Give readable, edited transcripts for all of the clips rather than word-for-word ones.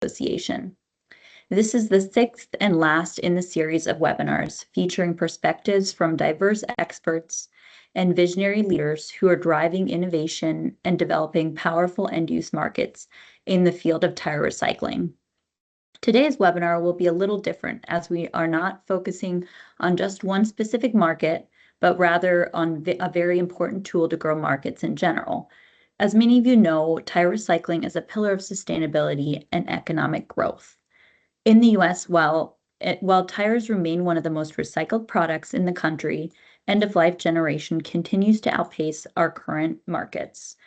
Association. This is the sixth and last in the series of webinars featuring perspectives from diverse experts and visionary leaders who are driving innovation and developing powerful end-use markets in the field of tire recycling. Today's webinar will be a little different as we are not focusing on just one specific market, but rather on a very important tool to grow markets in general. As many of you know, tire recycling is a pillar of sustainability and economic growth. In the US, while tires remain one of the most recycled products in the country, end-of-life generation continues to outpace our current markets.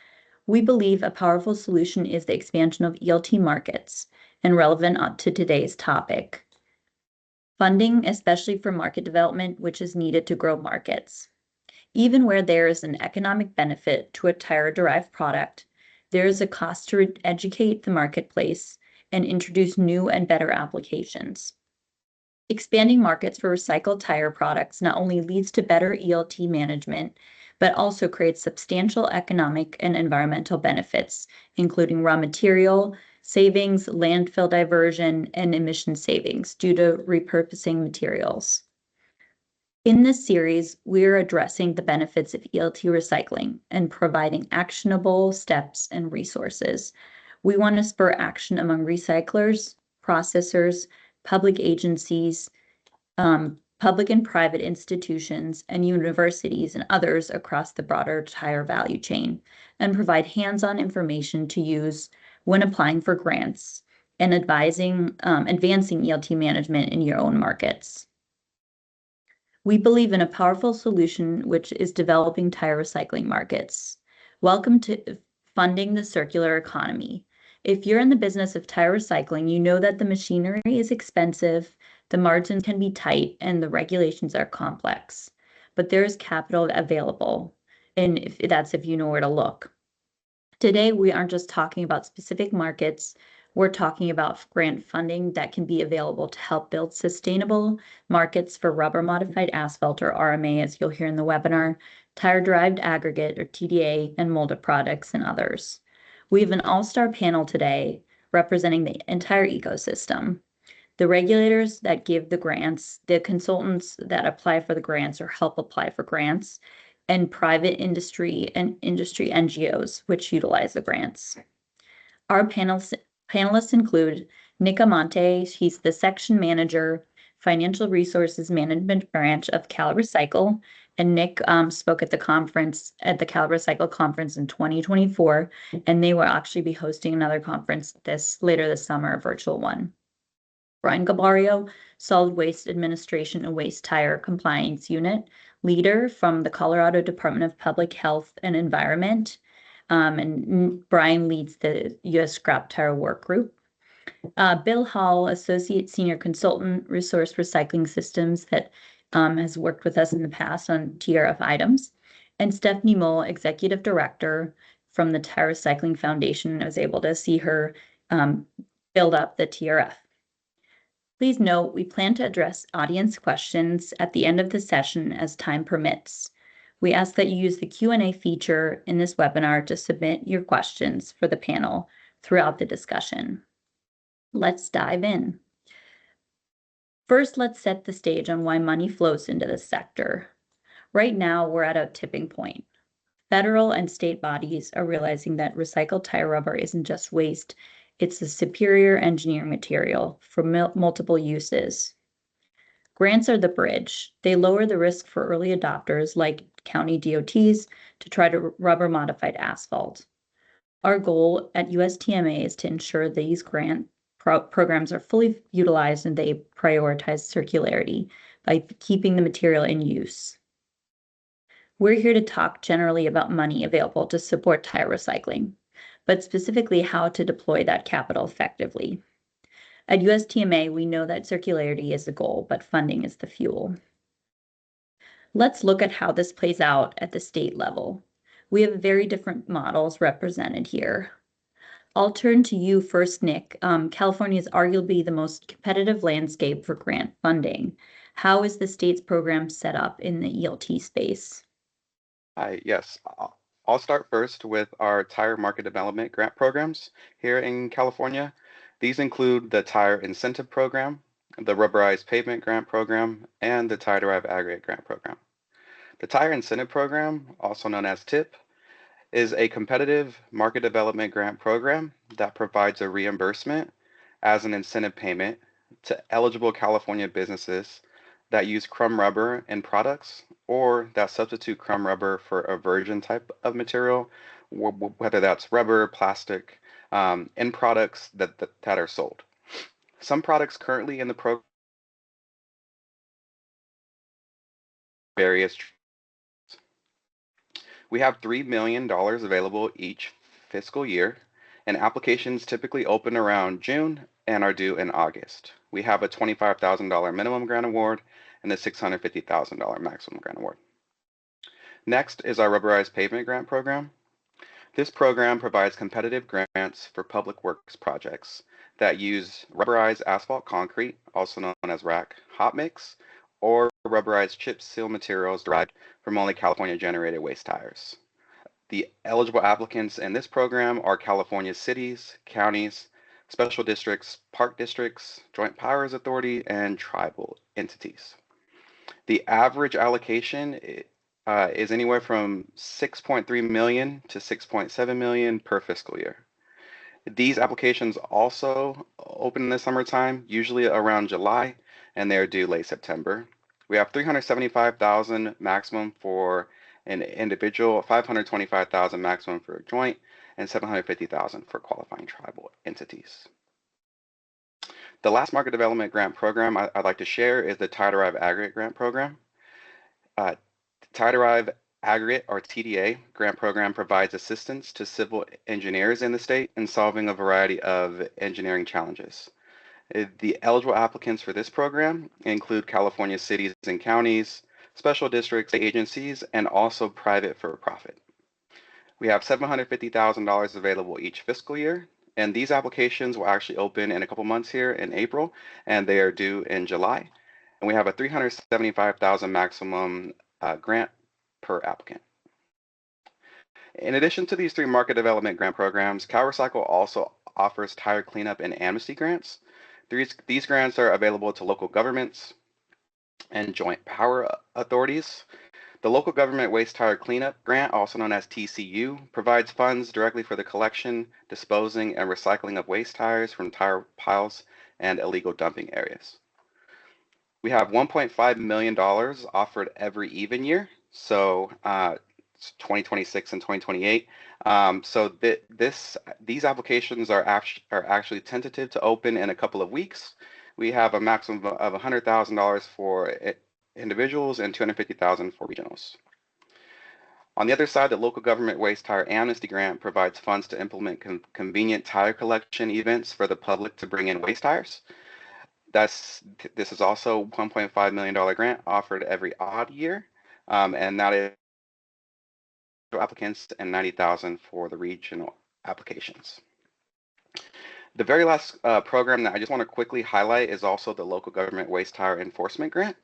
We believe a powerful solution is the expansion of ELT markets, and relevant to today's topic. Funding, especially for market development, which is needed to grow markets. Even where there is an economic benefit to a tire-derived product, there is a cost to educate the marketplace and introduce new and better applications. Expanding markets for recycled tire products not only leads to better ELT management, but also creates substantial economic and environmental benefits, including raw material savings, landfill diversion, and emission savings due to repurposing materials. In this series, we are addressing the benefits of ELT recycling and providing actionable steps and resources. We want to spur action among recyclers, processors, public agencies, public and private institutions, and universities and others across the broader tire value chain, and provide hands-on information to use when applying for grants and advising, advancing ELT management in your own markets. We believe in a powerful solution which is developing tire recycling markets. Welcome to Funding the Circular Economy. If you're in the business of tire recycling, you know that the machinery is expensive, the margins can be tight, and the regulations are complex. But there is capital available, and if you know where to look. Today, we aren't just talking about specific markets, we're talking about grant funding that can be available to help build sustainable markets for rubber modified asphalt, or RMA, as you'll hear in the webinar, tire-derived aggregate, or TDA, and molded products, and others. We have an all-star panel today representing the entire ecosystem. The regulators that give the grants, the consultants that apply for the grants or help apply for grants, and private industry and industry NGOs which utilize the grants. Our panelists include Nick Amante. He's the section manager, Financial Resources Management Branch of CalRecycle, and Nick spoke at the conference, at the CalRecycle conference in 2024, and they will actually be hosting another conference later this summer, a virtual one. Brian Gabario, Solid Waste Administration and Waste Tire Compliance Unit leader from the Colorado Department of Public Health and Environment. And Brian leads the U.S. Scrap Tire Work Group. Bill Hall, Associate Senior Consultant, Resource Recycling Systems, that has worked with us in the past on TRF items. And Stephanie Mull, Executive Director from the Tire Recycling Foundation. I was able to see her build up the TRF. Please note, we plan to address audience questions at the end of the session as time permits. We ask that you use the Q&A feature in this webinar to submit your questions for the panel throughout the discussion. Let's dive in. First, let's set the stage on why money flows into this sector. Right now, we're at a tipping point. Federal and state bodies are realizing that recycled tire rubber isn't just waste, it's a superior engineering material for multiple uses. Grants are the bridge. They lower the risk for early adopters like county DOTs to try to rubber modified asphalt. Our goal at USTMA is to ensure these grant programs are fully utilized and they prioritize circularity by keeping the material in use. We're here to talk generally about money available to support tire recycling, but specifically how to deploy that capital effectively. At USTMA, we know that circularity is the goal, but funding is the fuel. Let's look at how this plays out at the state level. We have very different models represented here. I'll turn to you first, Nick. California is arguably the most competitive landscape for grant funding. How is the state's program set up in the ELT space? Hi, yes. I'll start first with our tire market development grant programs here in California. These include the Tire Incentive Program, the Rubberized Pavement Grant Program, and the Tire-derived Aggregate Grant Program. The Tire Incentive Program, also known as TIP, is a competitive market development grant program that provides a reimbursement as an incentive payment to eligible California businesses that use crumb rubber in products or that substitute crumb rubber for a virgin type of material, whether that's rubber, plastic, in products that are sold. Some products currently in the program various. We have $3 million available each fiscal year, and applications typically open around June and are due in August. We have a $25,000 minimum grant award and a $650,000 maximum grant award. Next is our Rubberized Pavement Grant Program. This program provides competitive grants for public works projects that use rubberized asphalt concrete, also known as RAC hot mix, or rubberized chip seal materials derived from only California generated waste tires. The eligible applicants in this program are California cities, counties, special districts, park districts, joint powers authority, and tribal entities. The average allocation is anywhere from 6.3 million to 6.7 million per fiscal year. These applications also open in the summertime, usually around July, and they're due late September. We have 375,000 maximum for an individual, 525,000 maximum for a joint, and 750,000 for qualifying tribal entities. The last market development grant program I'd like to share is the tire-derived aggregate grant program. Tire-derived aggregate, or TDA, grant program provides assistance to civil engineers in the state in solving a variety of engineering challenges. The eligible applicants for this program include California cities and counties, special districts, agencies, and also private for-profit. We have $750,000 available each fiscal year, and these applications will actually open in a couple months here in April, and they are due in July. And we have a $375,000 maximum grant per applicant. In addition to these three market development grant programs, CalRecycle also offers tire cleanup and amnesty grants. These grants are available to local governments and joint power authorities. The Local Government Waste Tire Cleanup Grant, also known as TCU, provides funds directly for the collection, disposing, and recycling of waste tires from tire piles and illegal dumping areas. We have $1.5 million offered every even year, so 2026 and 2028. So these applications are actually tentative to open in a couple of weeks. We have a maximum of $100,000 for individuals and $250,000 for regionals. On the other side, the Local Government Waste Tire Amnesty Grant provides funds to implement convenient tire collection events for the public to bring in waste tires. This is also $1.5 million grant offered every odd year, and that is applicants and $90,000 for the regional applications. The very last program that I just want to quickly highlight is also the Local Government Waste Tire Enforcement Grant.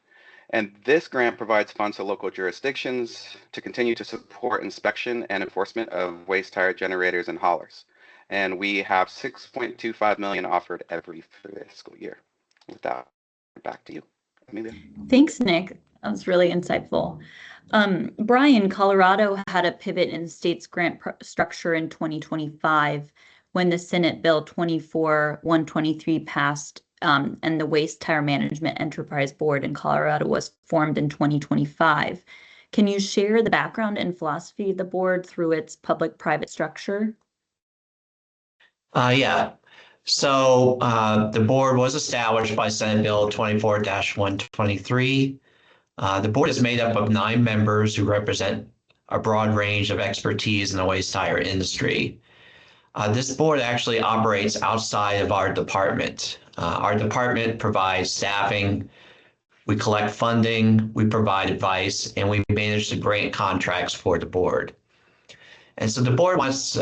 And this grant provides funds to local jurisdictions to continue to support inspection and enforcement of waste tire generators and haulers. And we have $6.25 million offered every fiscal year. With that, back to you, Amelia. Thanks, Nick. That was really insightful. Brian, Colorado had a pivot in the state's grant structure in 2025 when the Senate Bill 24-123 passed, and the Waste Tire Management Enterprise Board in Colorado was formed in 2025. Can you share the background and philosophy of the board through its public-private structure? Yeah. So the board was established by Senate Bill 24-123. The board is made up of 9 members who represent a broad range of expertise in the waste tire industry. This board actually operates outside of our department. Our department provides staffing, we collect funding, we provide advice, and we manage the grant contracts for the board. And so the board wants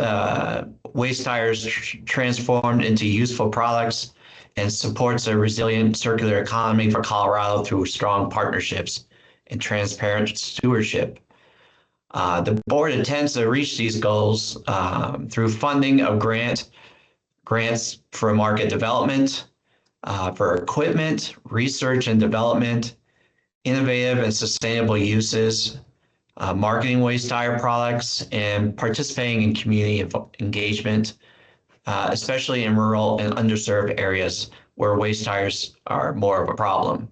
waste tires transformed into useful products and supports a resilient circular economy for Colorado through strong partnerships and transparent stewardship. The board intends to reach these goals through funding of grant grants for market development, for equipment, research and development, innovative and sustainable uses, marketing waste tire products, and participating in community engagement, especially in rural and underserved areas where waste tires are more of a problem.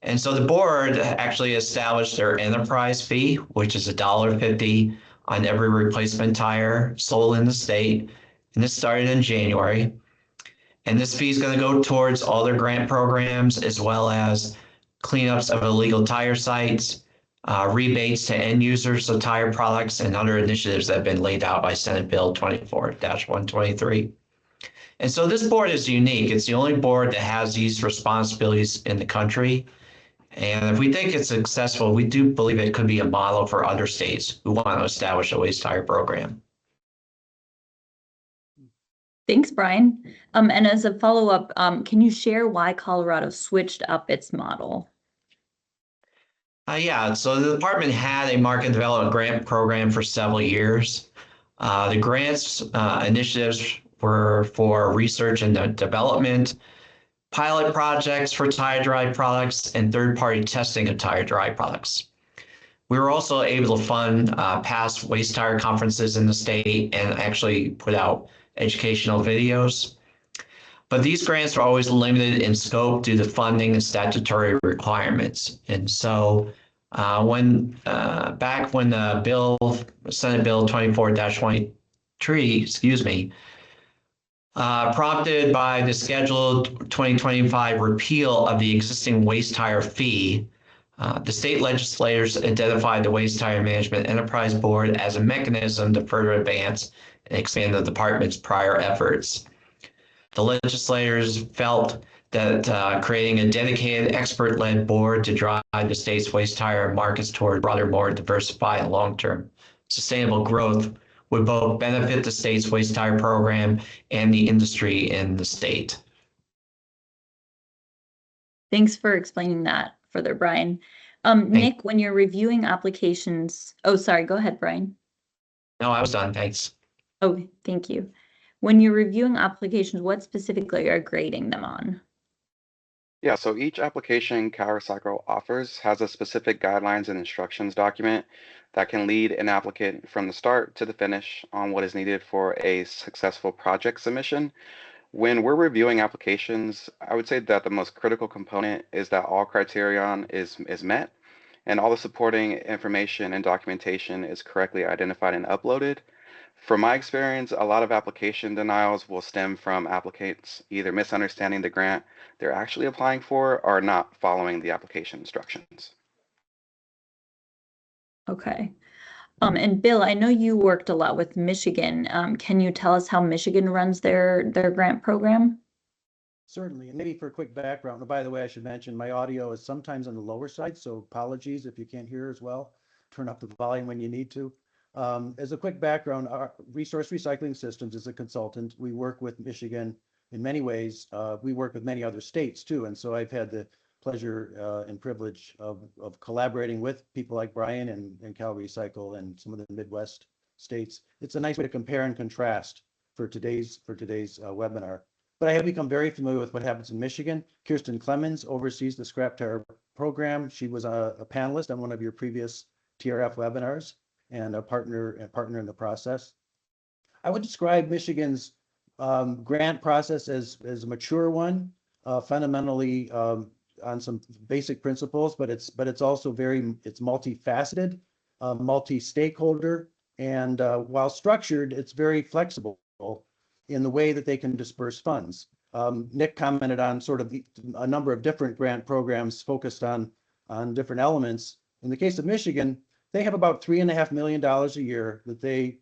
And so the board actually established their enterprise fee, which is $1.50 on every replacement tire sold in the state. And this started in January. And this fee is going to go towards all their grant programs, as well as cleanups of illegal tire sites, rebates to end users of tire products, and other initiatives that have been laid out by Senate Bill 24-123. And so this board is unique. It's the only board that has these responsibilities in the country. And if we think it's successful, we do believe it could be a model for other states who want to establish a waste tire program. Thanks, Brian. And as a follow-up, can you share why Colorado switched up its model? Yeah, so the department had a market development grant program for several years. The grants initiatives were for research and development, pilot projects for tire-derived products, and third-party testing of tire-derived products. We were also able to fund past waste tire conferences in the state and actually put out educational videos. But these grants are always limited in scope due to funding and statutory requirements. And so back when the Senate Bill 24-23, prompted by the scheduled 2025 repeal of the existing waste tire fee, the state legislators identified the Waste Tire Management Enterprise Board as a mechanism to further advance and expand the department's prior efforts. The legislators felt that creating a dedicated expert-led board to drive the state's waste tire markets toward broader, more diversified, long-term sustainable growth would both benefit the state's waste tire program and the industry in the state. Thanks for explaining that further, Brian. Nick, when you're reviewing applications, oh, sorry, go ahead, Brian. No, I was done, thanks. Oh, thank you. When you're reviewing applications, what specifically are you grading them on? Yeah, so each application CalRecycle offers has a specific guidelines and instructions document that can lead an applicant from the start to the finish on what is needed for a successful project submission. When we're reviewing applications, I would say that the most critical component is that all criterion is met and all the supporting information and documentation is correctly identified and uploaded. From my experience, a lot of application denials will stem from applicants either misunderstanding the grant they're actually applying for or not following the application instructions. Okay. And Bill, I know you worked a lot with Michigan. Can you tell us how Michigan runs their grant program? Certainly, and maybe for a quick background, by the way, I should mention my audio is sometimes on the lower side, so apologies if you can't hear as well. Turn up the volume when you need to. As a quick background, our Resource Recycling Systems is a consultant. We work with Michigan in many ways. We work with many other states too, and so I've had the pleasure and privilege of collaborating with people like Brian and CalRecycle and some of the Midwest states. It's a nice way to compare and contrast for today's webinar. But I have become very familiar with what happens in Michigan. Kirsten Clemens oversees the scrap tire program. She was a panelist on one of your previous TRF webinars and a partner in the process. I would describe Michigan's grant process as a mature one, fundamentally on some basic principles, but it's also it's multifaceted, multi-stakeholder, and while structured, it's very flexible in the way that they can disperse funds. Nick commented on sort of a number of different grant programs focused on different elements. In the case of Michigan, they have about $3.5 million a year that they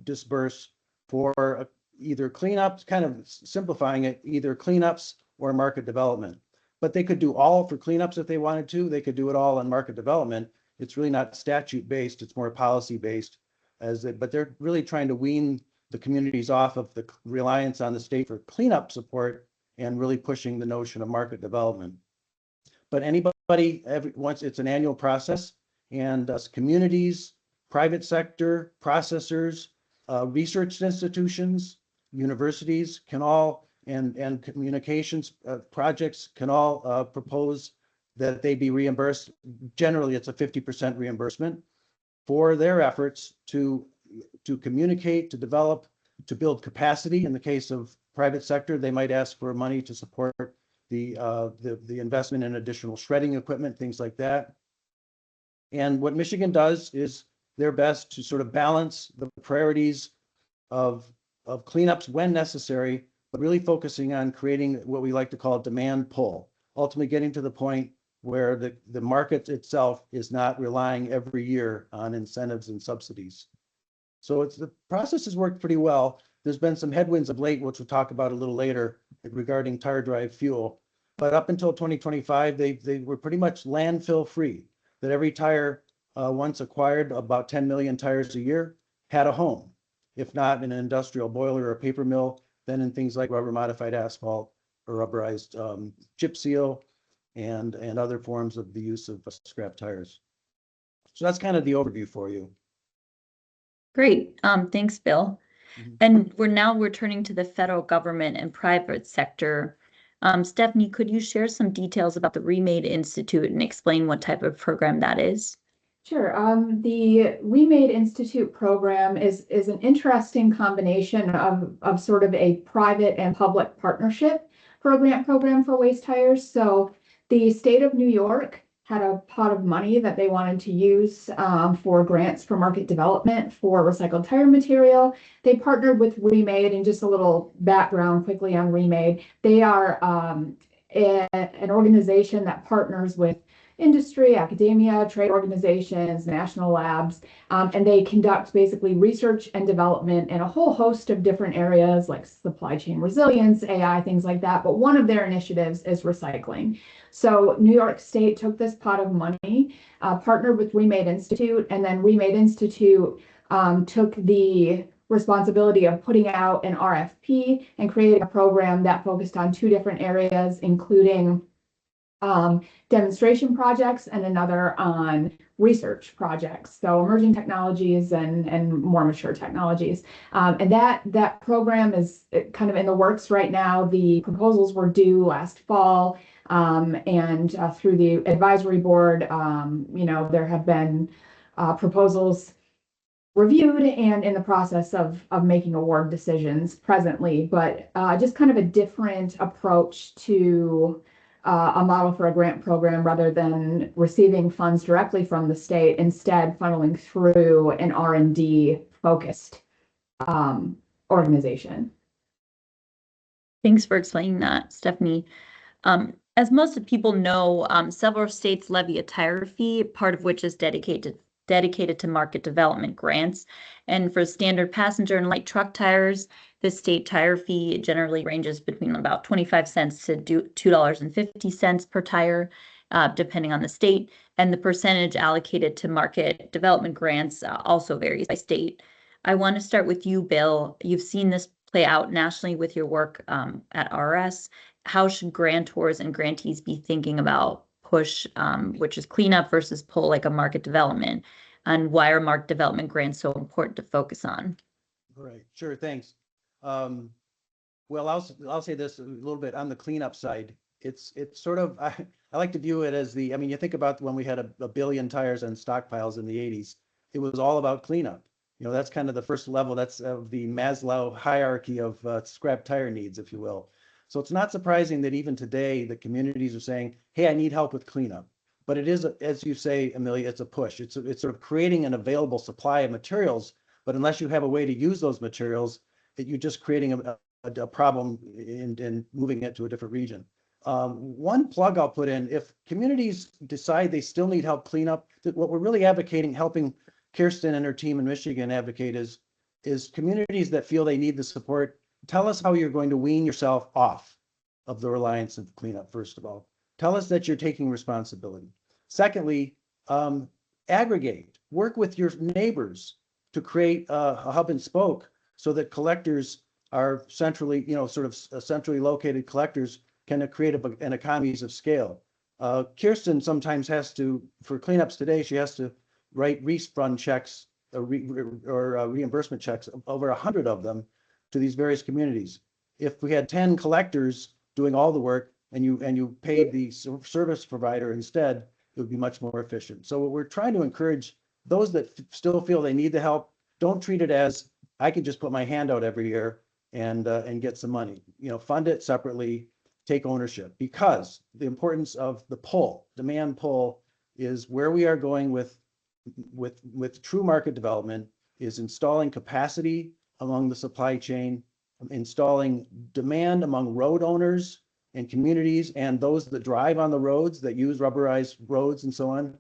disperse for either cleanups, kind of simplifying it, either cleanups or market development. But they could do all for cleanups if they wanted to. They could do it all on market development. It's really not statute-based. It's more policy-based. But they're really trying to wean the communities off of the reliance on the state for cleanup support and really pushing the notion of market development. But anybody, once it's an annual process, and communities, private sector, processors, research institutions, universities can all, and communications projects can all propose that they be reimbursed. Generally, it's a 50% reimbursement for their efforts to communicate, to develop, to build capacity. In the case of private sector, they might ask for money to support the investment in additional shredding equipment, things like that. And what Michigan does is their best to sort of balance the priorities of cleanups when necessary, but really focusing on creating what we like to call demand pull, ultimately getting to the point where the market itself is not relying every year on incentives and subsidies. So the process has worked pretty well. There's been some headwinds of late, which we'll talk about a little later regarding tire-derived fuel. But up until 2025, they were pretty much landfill free, that every tire once acquired, about 10 million tires a year, had a home. If not in an industrial boiler or a paper mill, then in things like rubber modified asphalt or rubberized chip seal and other forms of the use of scrap tires. So that's kind of the overview for you. Great. Thanks, Bill. Mhm. And we're turning to the federal government and private sector. Stephanie, could you share some details about the Remade Institute and explain what type of program that is? Sure. The Remade Institute program is an interesting combination of sort of a private and public partnership for a grant program for waste tires. So the state of New York had a pot of money that they wanted to use for grants for market development for recycled tire material. They partnered with Remade, and just a little background quickly on Remade. They are an organization that partners with industry, academia, trade organizations, national labs, and they conduct basically research and development in a whole host of different areas like supply chain resilience, AI, things like that. But one of their initiatives is recycling. So New York State took this pot of money, partnered with Remade Institute, and then Remade Institute took the responsibility of putting out an RFP and creating a program that focused on two different areas, including demonstration projects and another on research projects. So emerging technologies and more mature technologies. And that program is kind of in the works right now. The proposals were due last fall. And through the advisory board, there have been proposals reviewed and in the process of making award decisions presently, but just kind of a different approach to a model for a grant program rather than receiving funds directly from the state, instead funneling through an R&D focused organization. Thanks for explaining that, Stephanie. As most of people know, several states levy a tire fee, part of which is dedicated to market development grants. And for standard passenger and light truck tires, the state tire fee generally ranges between about 25 cents to $2.50 per tire, depending on the state. And the percentage allocated to market development grants also varies by state. I want to start with you, Bill. You've seen this play out nationally with your work at RS. How should grantors and grantees be thinking about push, which is cleanup, versus pull, like a market development? And why are market development grants so important to focus on? Right, sure, thanks. Well, I'll say this a little bit on the cleanup side. It's sort of, I like to view it as you think about when we had a billion tires and stockpiles in the 80s, it was all about cleanup. That's kind of the first level. That's the Maslow hierarchy of scrap tire needs, if you will. So it's not surprising that even today the communities are saying, hey, I need help with cleanup. But it is, as you say, Amelia, it's a push. It's sort of creating an available supply of materials. But unless you have a way to use those materials, you're just creating a problem in moving it to a different region. One plug I'll put in, if communities decide they still need help clean up, what we're really advocating, helping Kirsten and her team in Michigan advocate is communities that feel they need the support. Tell us how you're going to wean yourself off of the reliance of cleanup, first of all. Tell us that you're taking responsibility. Secondly, aggregate, work with your neighbors to create a hub and spoke so that collectors are centrally, sort of centrally located collectors can create an economies of scale. Kirsten sometimes has to, for cleanups today, she has to write refund checks or reimbursement checks, over 100 of them, to these various communities. If we had 10 collectors doing all the work and you paid the service provider instead, it would be much more efficient. So we're trying to encourage those that still feel they need the help, don't treat it as I can just put my hand out every year and get some money. Fund it separately, take ownership, because the importance of the pull, demand pull, is where we are going with true market development, is installing capacity along the supply chain, installing demand among road owners and communities and those that drive on the roads that use rubberized roads and so on.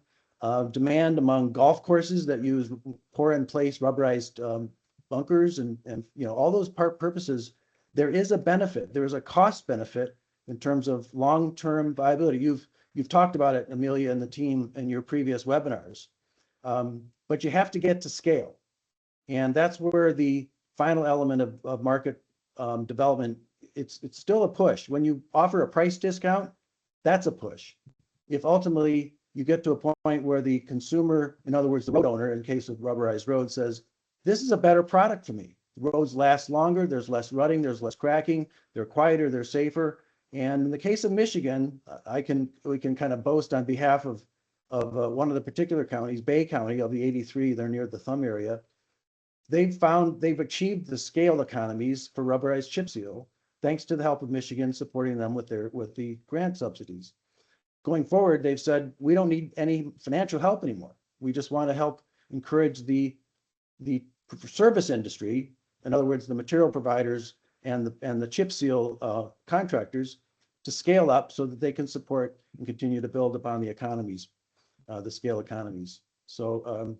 Demand among golf courses that use pour in place rubberized bunkers and all those purposes. There is a benefit. There is a cost benefit in terms of long-term viability. You've talked about it, Amelia and the team, in your previous webinars. But you have to get to scale. And that's where the final element of market development, it's still a push. When you offer a price discount, that's a push. If ultimately you get to a point where the consumer, in other words, the road owner, in case of rubberized roads, says, this is a better product for me. The roads last longer, there's less rutting, there's less cracking, they're quieter, they're safer. And in the case of Michigan, we can kind of boast on behalf of one of the particular counties, Bay County of the 83, they're near the Thumb area. They've achieved the scale economies for rubberized chip seal, thanks to the help of Michigan supporting them with the grant subsidies. Going forward, they've said, we don't need any financial help anymore. We just want to help encourage the service industry, in other words, the material providers and the chip seal contractors, to scale up so that they can support and continue to build upon the economies, the scale economies. So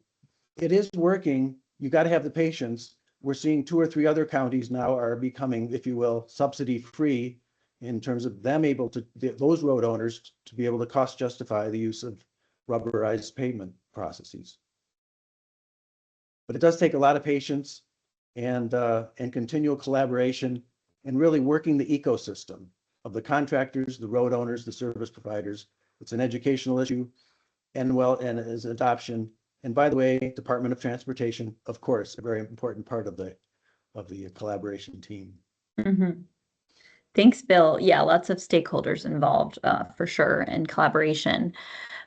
it is working. You got to have the patience. We're seeing 2 or 3 other counties now are becoming, if you will, subsidy free, in terms of them able to, those road owners, to be able to cost justify the use of rubberized pavement processes. But it does take a lot of patience and continual collaboration, and really working the ecosystem of the contractors, the road owners, the service providers. It's an educational issue, and as adoption. And by the way, Department of Transportation, of course, a very important part of the collaboration team. Mm-hmm. Thanks, Bill. Yeah, lots of stakeholders involved for sure, and collaboration.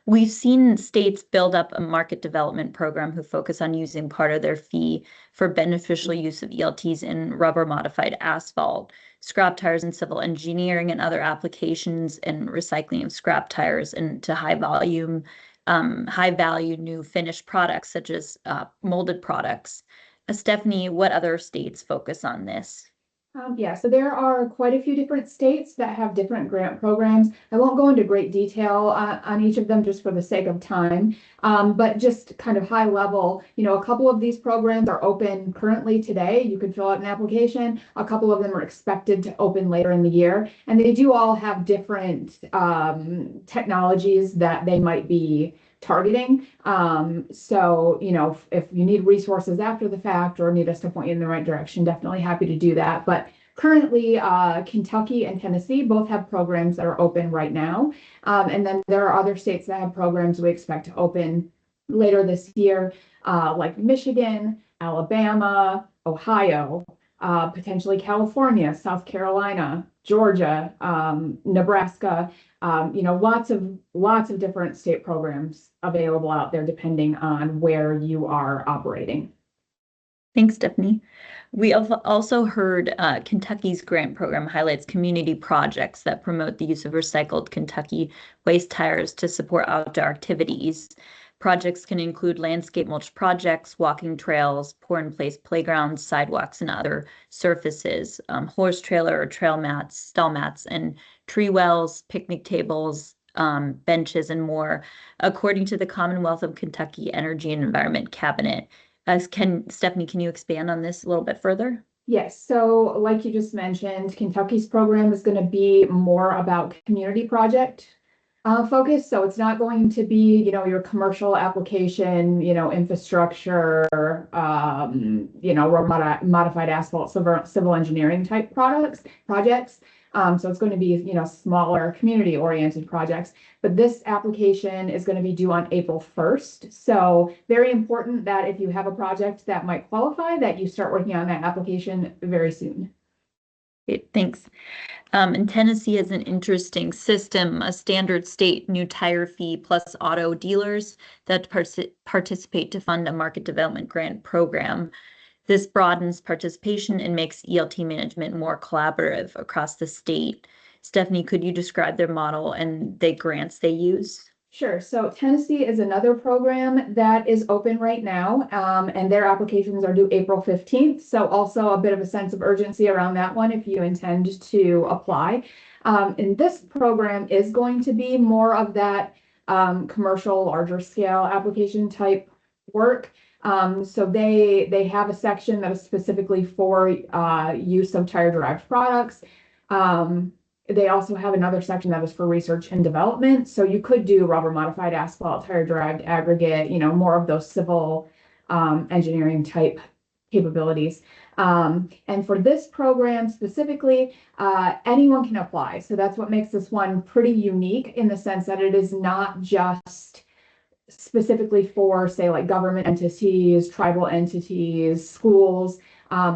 We've seen states build up a market development program who focus on using part of their fee for beneficial use of ELTs in rubber modified asphalt, scrap tires in civil engineering and other applications, and recycling of scrap tires into high value new finished products such as molded products. Stephanie, what other states focus on this? Yeah, so there are quite a few different states that have different grant programs. I won't go into great detail on each of them just for the sake of time, but just kind of high level, a couple of these programs are open currently today. You can fill out an application. A couple of them are expected to open later in the year, and they do all have different technologies that they might be targeting. So, if you need resources after the fact or need us to point you in the right direction, definitely happy to do that. But currently, Kentucky and Tennessee both have programs that are open right now. And then there are other states that have programs we expect to open later this year, like Michigan, Alabama, Ohio, potentially California, South Carolina, Georgia, Nebraska. Lots of different state programs available out there depending on where you are operating. Thanks, Stephanie. We have also heard Kentucky's grant program highlights community projects that promote the use of recycled Kentucky waste tires to support outdoor activities. Projects can include landscape mulch projects, walking trails, pour-in-place playgrounds, sidewalks, and other surfaces, horse trailer or trail mats, stall mats, and tree wells, picnic tables, benches, and more, according to the Commonwealth of Kentucky Energy and Environment Cabinet. Stephanie, can you expand on this a little bit further? Yes, so like you just mentioned, Kentucky's program is going to be more about community project focus. So it's not going to be, your commercial application, infrastructure, modified asphalt, civil engineering type projects. So it's going to be, smaller community-oriented projects. But this application is going to be due on April 1st. So very important that if you have a project that might qualify, that you start working on that application very soon. Great, thanks. And Tennessee has an interesting system, a standard state new tire fee plus auto dealers that participate to fund a market development grant program. This broadens participation and makes ELT management more collaborative across the state. Stephanie, could you describe their model and the grants they use? Sure. So Tennessee is another program that is open right now, and their applications are due April 15th. So also a bit of a sense of urgency around that one if you intend to apply. And this program is going to be more of that commercial, larger scale application type work. So they have a section that is specifically for use of tire-derived products. They also have another section that is for research and development. So you could do rubber modified asphalt, tire-derived aggregate, more of those civil engineering type capabilities. And for this program specifically, anyone can apply. So that's what makes this one pretty unique in the sense that it is not just specifically for, say, like government entities, tribal entities, schools.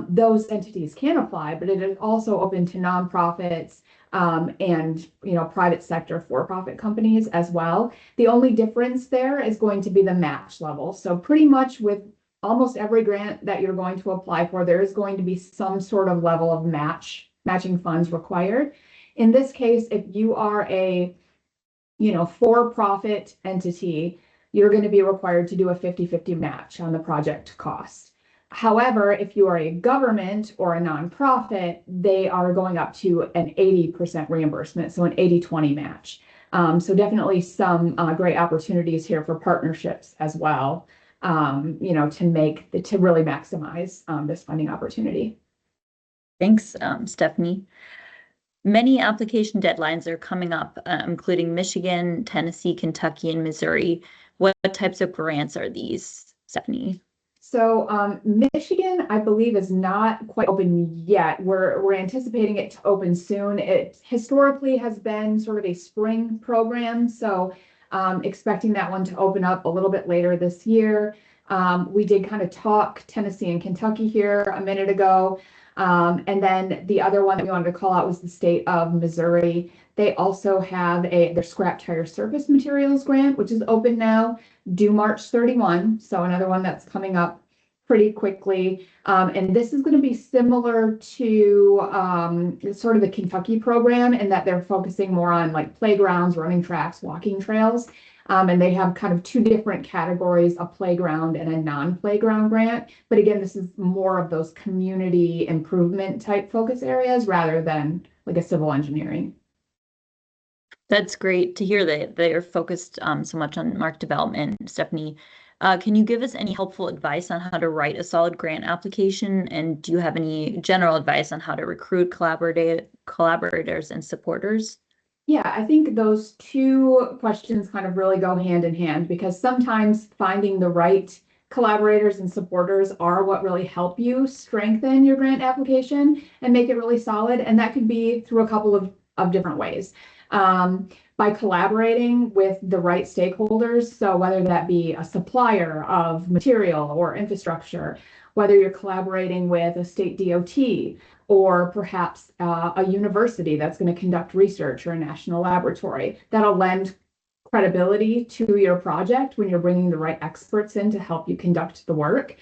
Those entities can apply, but it is also open to nonprofits, and private sector for-profit companies as well. The only difference there is going to be the match level. So pretty much with almost every grant that you're going to apply for, there is going to be some sort of level of matching funds required. In this case, if you are a for-profit entity, you're going to be required to do a 50-50 match on the project cost. However, if you are a government or a nonprofit, they are going up to an 80% reimbursement, so an 80-20 match. So definitely some great opportunities here for partnerships as well, to really maximize this funding opportunity. Thanks, Stephanie. Many application deadlines are coming up, including Michigan, Tennessee, Kentucky, and Missouri. What types of grants are these, Stephanie? So Michigan, I believe, is not quite open yet. We're anticipating it to open soon. It historically has been sort of a spring program, so expecting that one to open up a little bit later this year. We did kind of talk Tennessee and Kentucky here a minute ago. And then the other one that we wanted to call out was the state of Missouri. They also have their scrap tire surface materials grant, which is open now, due March 31. So another one that's coming up pretty quickly. And this is going to be similar to sort of the Kentucky program in that they're focusing more on like playgrounds, running tracks, walking trails. And they have kind of two different categories, a playground and a non-playground grant. But again, this is more of those community improvement type focus areas rather than like a civil engineering. That's great to hear that they're focused so much on market development. Stephanie, can you give us any helpful advice on how to write a solid grant application? And do you have any general advice on how to recruit collaborators and supporters? Yeah, I think those two questions kind of really go hand in hand because sometimes finding the right collaborators and supporters are what really help you strengthen your grant application and make it really solid. And that could be through a couple of different ways. By collaborating with the right stakeholders, so whether that be a supplier of material or infrastructure, whether you're collaborating with a state DOT or perhaps a university that's going to conduct research or a national laboratory, that'll lend credibility to your project when you're bringing the right experts in to help you conduct the work.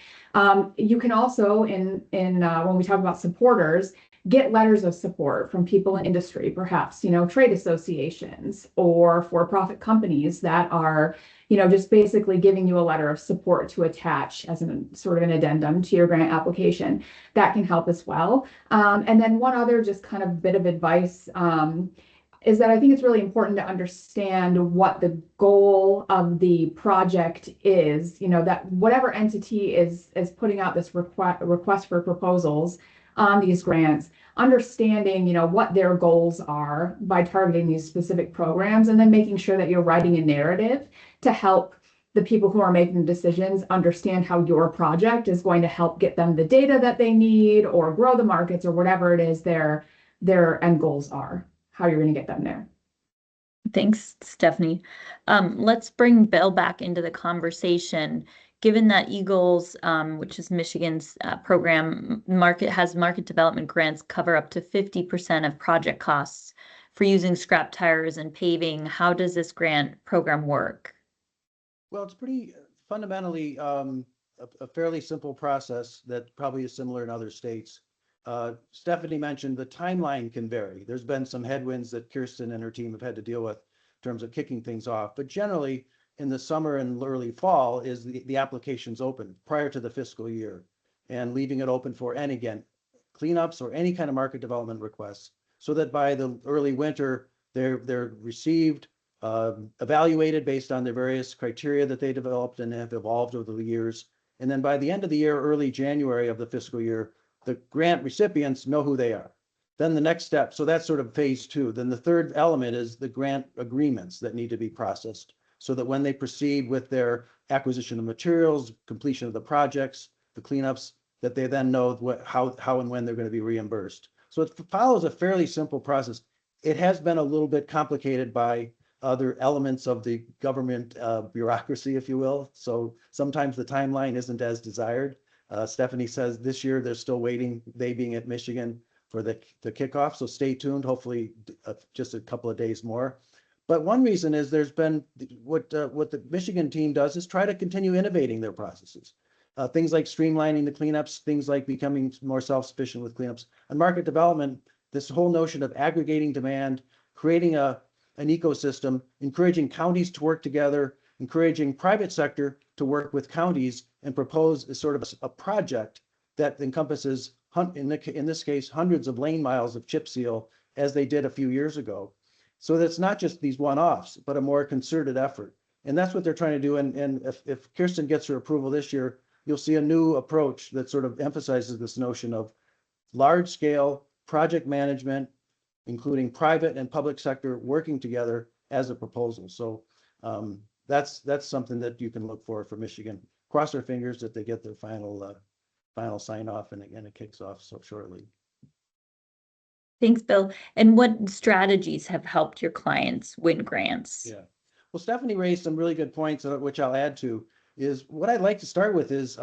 You can also, when we talk about supporters, get letters of support from people in industry, perhaps, trade associations or for-profit companies that are, just basically giving you a letter of support to attach as sort of an addendum to your grant application. That can help as well. And then one other just kind of bit of advice is that I think it's really important to understand what the goal of the project is, that whatever entity is putting out this request for proposals on these grants, understanding, what their goals are by targeting these specific programs, and then making sure that you're writing a narrative to help the people who are making decisions understand how your project is going to help get them the data that they need or grow the markets or whatever it is they're their end goals are, how you're going to get them there. Thanks, Stephanie. Let's bring Bill back into the conversation. Given that Eagles, which is Michigan's program, has market development grants cover up to 50% of project costs for using scrap tires and paving, how does this grant program work? Well, it's pretty fundamentally a fairly simple process that probably is similar in other states. Stephanie mentioned the timeline can vary. There's been some headwinds that Kirsten and her team have had to deal with in terms of kicking things off, but generally in the summer and early fall is the applications open prior to the fiscal year and leaving it open for, and again, cleanups or any kind of market development requests so that by the early winter, they're received, evaluated based on the various criteria that they developed and have evolved over the years. And then by the end of the year, early January of the fiscal year, the grant recipients know who they are. Then the next step, so that's sort of phase two. Then the third element is the grant agreements that need to be processed so that when they proceed with their acquisition of materials, completion of the projects, the cleanups, that they then know how and when they're going to be reimbursed. So it follows a fairly simple process. It has been a little bit complicated by other elements of the government bureaucracy, if you will. So sometimes the timeline isn't as desired. Stephanie says this year they're still waiting, they being at Michigan, for the kickoff. So stay tuned, hopefully just a couple of days more. But one reason is there's been what the Michigan team does is try to continue innovating their processes. Things like streamlining the cleanups, things like becoming more self-sufficient with cleanups. And market development, this whole notion of aggregating demand, creating an ecosystem, encouraging counties to work together, encouraging private sector to work with counties and propose a sort of a project that encompasses, in this case, hundreds of lane miles of chip seal, as they did a few years ago. So that's not just these one-offs, but a more concerted effort. And that's what they're trying to do. And if Kirsten gets her approval this year, you'll see a new approach that sort of emphasizes this notion of large-scale project management, including private and public sector working together as a proposal. So that's something that you can look for Michigan. Cross our fingers that they get their final sign off and again, it kicks off so shortly. Thanks, Bill. And what strategies have helped your clients win grants? Yeah. Well, Stephanie raised some really good points, which I'll add to, is what I'd like to start with is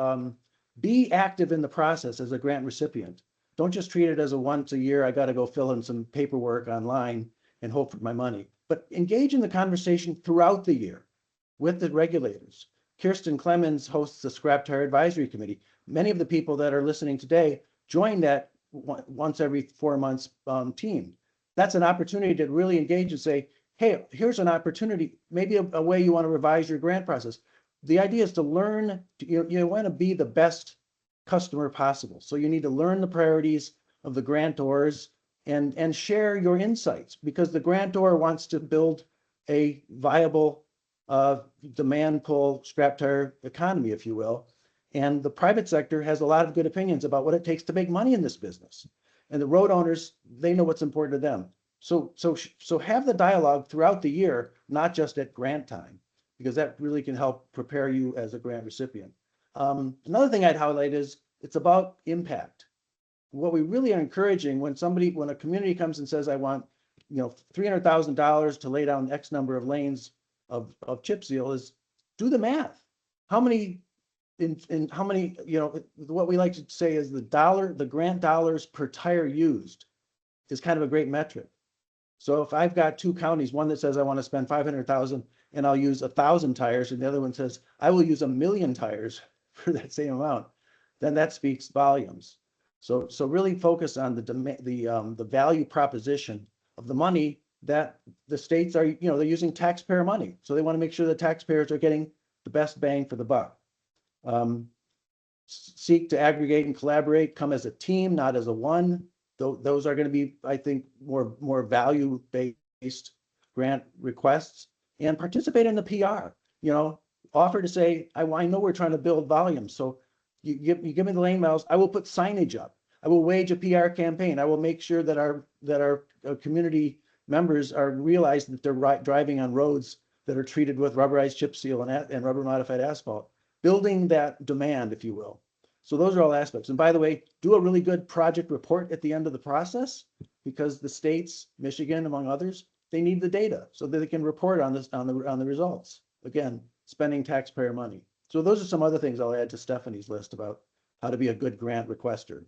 be active in the process as a grant recipient. Don't just treat it as a once a year, I got to go fill in some paperwork online and hope for my money, but engage in the conversation throughout the year with the regulators. Kirsten Clemens hosts the Scrap Tire Advisory Committee. Many of the people that are listening today join that once every 4 months team. That's an opportunity to really engage and say, hey, here's an opportunity, maybe a way you want to revise your grant process. The idea is to learn, you want to be the best customer possible. So you need to learn the priorities of the grantors and share your insights, because the grantor wants to build a viable demand pull scrap tire economy, if you will. And the private sector has a lot of good opinions about what it takes to make money in this business. And the road owners, they know what's important to them. So have the dialogue throughout the year, not just at grant time, because that really can help prepare you as a grant recipient. Another thing I'd highlight is it's about impact. What we really are encouraging when a community comes and says, I want, $300,000 to lay down X number of lanes of chip seal, is do the math. How many, what we like to say is the grant dollars per tire used is kind of a great metric. So if I've got two counties, one that says I want to spend 500,000 and I'll use 1,000 tires, and the other one says I will use 1,000,000 tires for that same amount, then that speaks volumes. So really focus on the value proposition of the money that the states are, they're using taxpayer money. So they want to make sure the taxpayers are getting the best bang for the buck. Seek to aggregate and collaborate, come as a team, not as a one. Those are going to be, I think, more value-based grant requests, and participate in the PR. Offer to say, I know we're trying to build volume, so you give me the lane miles. I will put signage up. I will wage a PR campaign. I will make sure that our community members realize that they're driving on roads that are treated with rubberized chip seal and rubber modified asphalt, building that demand, if you will. So those are all aspects. And by the way, do a really good project report at the end of the process. because the states, Michigan, among others, they need the data so that they can report on this, on the results. Again, spending taxpayer money. So those are some other things I'll add to Stephanie's list about how to be a good grant requester.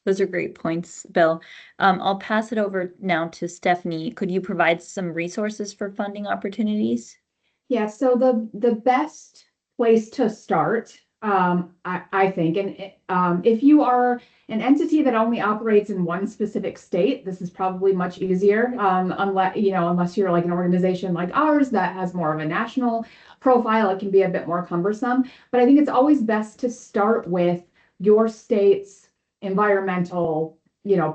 Those are great points, Bill. I'll pass it over now to Stephanie. Could you provide some resources for funding opportunities? Yeah, so the best place to start, I think, and if you are an entity that only operates in one specific state, this is probably much easier, unless you're like an organization like ours that has more of a national profile, it can be a bit more cumbersome. But I think it's always best to start with your state's environmental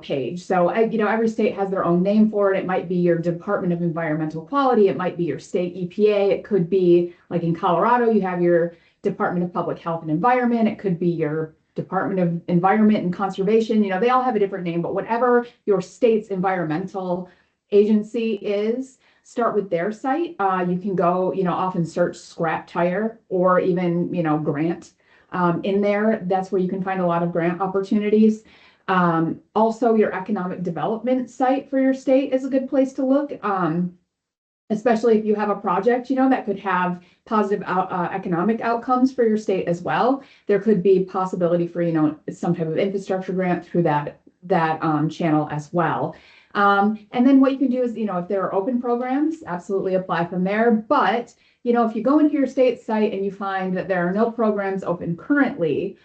page. So, every state has their own name for it. It might be your Department of Environmental Quality. It might be your state EPA. It could be like in Colorado, you have your Department of Public Health and Environment. It could be your Department of Environment and Conservation. They all have a different name, but whatever your state's environmental agency is, start with their site. You can go, often search scrap tire or even, grant in there. That's where you can find a lot of grant opportunities. Also, your economic development site for your state is a good place to look, especially if you have a project, that could have positive economic outcomes for your state as well. There could be possibility for, some type of infrastructure grant through that channel as well. And then what you can do is, if there are open programs, absolutely apply from there. But, if you go into your state site and you find that there are no programs open currently,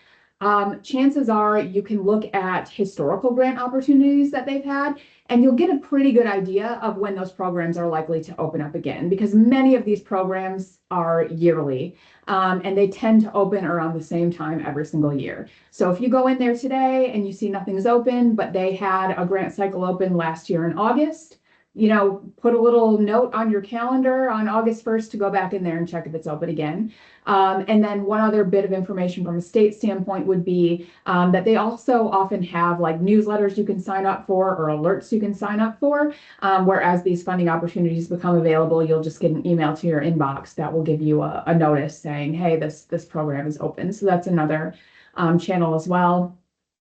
chances are you can look at historical grant opportunities that they've had, and you'll get a pretty good idea of when those programs are likely to open up again, because many of these programs are yearly, and they tend to open around the same time every single year. So if you go in there today and you see nothing's open, but they had a grant cycle open last year in August, put a little note on your calendar on August 1st to go back in there and check if it's open again. And then one other bit of information from a state standpoint would be that they also often have like newsletters you can sign up for or alerts you can sign up for. Whereas these funding opportunities become available, you'll just get an email to your inbox that will give you a notice saying, hey, this program is open. So that's another channel as well.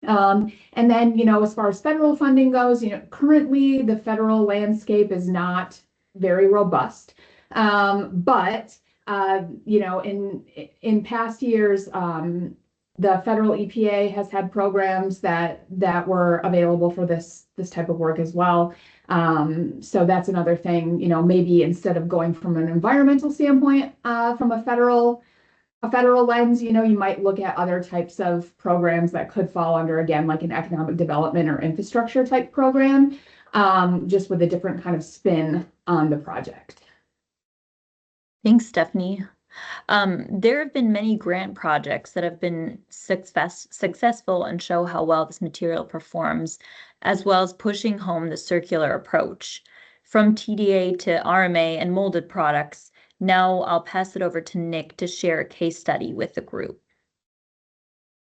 And then, as far as federal funding goes, currently the federal landscape is not very robust. But in past years, the federal EPA has had programs that were available for this type of work as well. So that's another thing, maybe instead of going from an environmental standpoint, from a federal lens, you might look at other types of programs that could fall under, again, like an economic development or infrastructure type program, just with a different kind of spin on the project. Thanks, Stephanie. There have been many grant projects that have been successful and show how well this material performs, as well as pushing home the circular approach. From TDA to RMA and molded products, now I'll pass it over to Nick to share a case study with the group.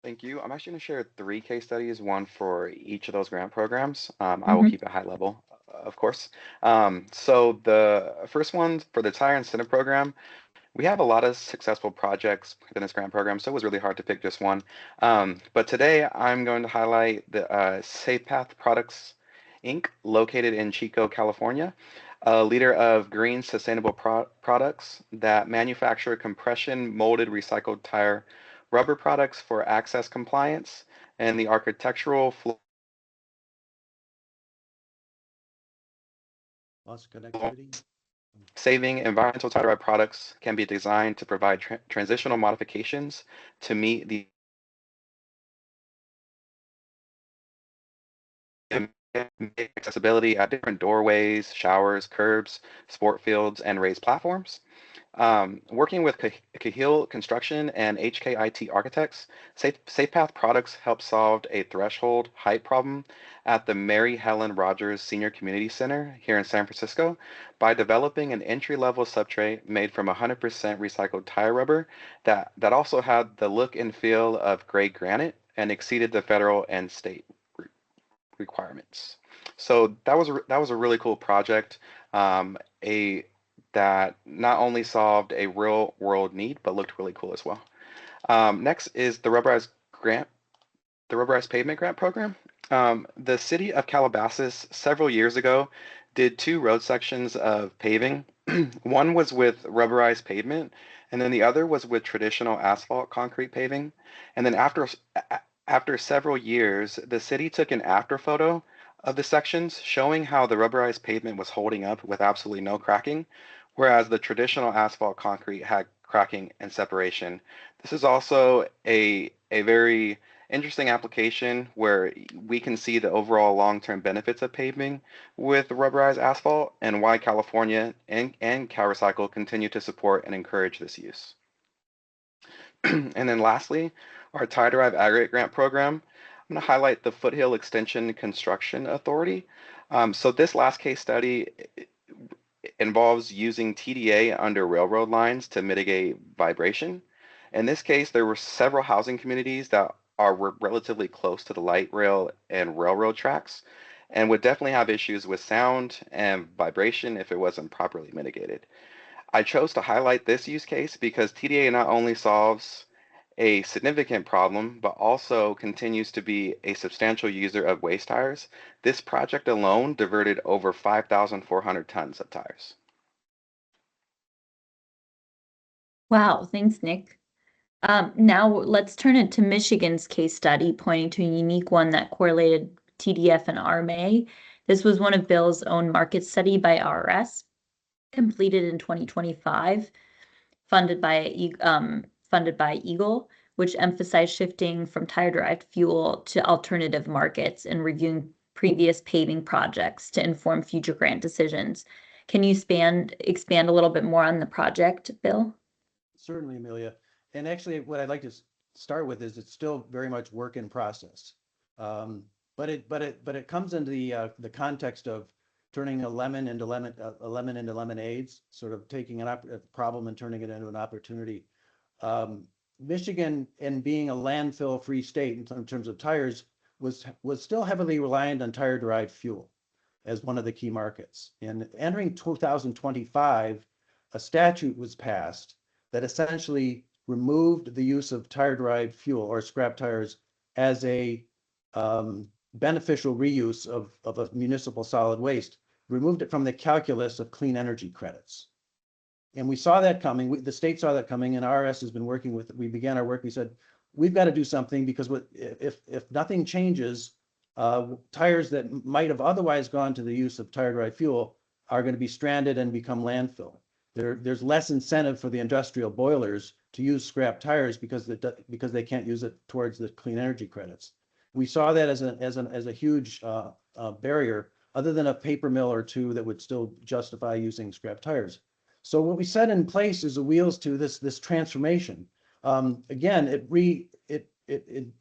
Thank you. I'm actually going to share 3 case studies, one for each of those grant programs. I will keep it high level, of course. So the first one for the tire incentive program, we have a lot of successful projects within this grant program, so it was really hard to pick just one. But today I'm going to highlight the SafePath Products, Inc., located in Chico, California, a leader of green sustainable products that manufacture compression molded recycled tire rubber products for access compliance and the architectural floor. Lost connectivity. Saving environmental tire-derived products can be designed to provide transitional modifications to meet the accessibility at different doorways, showers, curbs, sport fields, and raised platforms. Working with Cahill Construction and HKIT Architects, SafePath Products helped solve a threshold height problem at the Mary Helen Rogers Senior Community Center here in San Francisco by developing an entry-level substrate made from 100% recycled tire rubber that also had the look and feel of gray granite and exceeded the federal and state requirements. So that was a really cool project. That not only solved a real world need, but looked really cool as well. Next is the rubberized pavement grant program. The city of Calabasas several years ago did 2 road sections of paving. One was with rubberized pavement, and then the other was with traditional asphalt concrete paving. And then after several years, the city took an after photo of the sections showing how the rubberized pavement was holding up with absolutely no cracking, whereas the traditional asphalt concrete had cracking and separation. This is also a very interesting application where we can see the overall long-term benefits of paving with rubberized asphalt and why California and CalRecycle continue to support and encourage this use. And then lastly, our tire-derived aggregate grant program. I'm going to highlight the Foothill Extension Construction Authority. So this last case study involves using TDA under railroad lines to mitigate vibration. In this case, there were several housing communities that were relatively close to the light rail and railroad tracks and would definitely have issues with sound and vibration if it wasn't properly mitigated. I chose to highlight this use case because TDA not only solves a significant problem, but also continues to be a substantial user of waste tires. This project alone diverted over 5,400 tons of tires. Wow, thanks, Nick. Now let's turn it to Michigan's case study, pointing to a unique one that correlated TDF and RMA. This was one of Bill's own market study by RS, completed in 2025, funded by Eagle, which emphasized shifting from tire-derived fuel to alternative markets and reviewing previous paving projects to inform future grant decisions. Can you expand a little bit more on the project, Bill? Certainly, Amelia. And actually, what I'd like to start with is it's still very much work in process. But it comes into the context of turning a lemon into lemonades, sort of taking a problem and turning it into an opportunity. Michigan, and being a landfill-free state in terms of tires, was still heavily reliant on tire-derived fuel as one of the key markets. And entering 2025, a statute was passed that essentially removed the use of tire-derived fuel or scrap tires as a beneficial reuse of a municipal solid waste, removed it from the calculus of clean energy credits. And we saw that coming. The state saw that coming, and RS has been working with it. We began our work. We said, we've got to do something because if nothing changes, tires that might have otherwise gone to the use of tire-derived fuel are going to be stranded and become landfill. There's less incentive for the industrial boilers to use scrap tires because they can't use it towards the clean energy credits. We saw that as a huge barrier, other than a paper mill or two that would still justify using scrap tires. So what we set in place is the wheels to this transformation. Again, it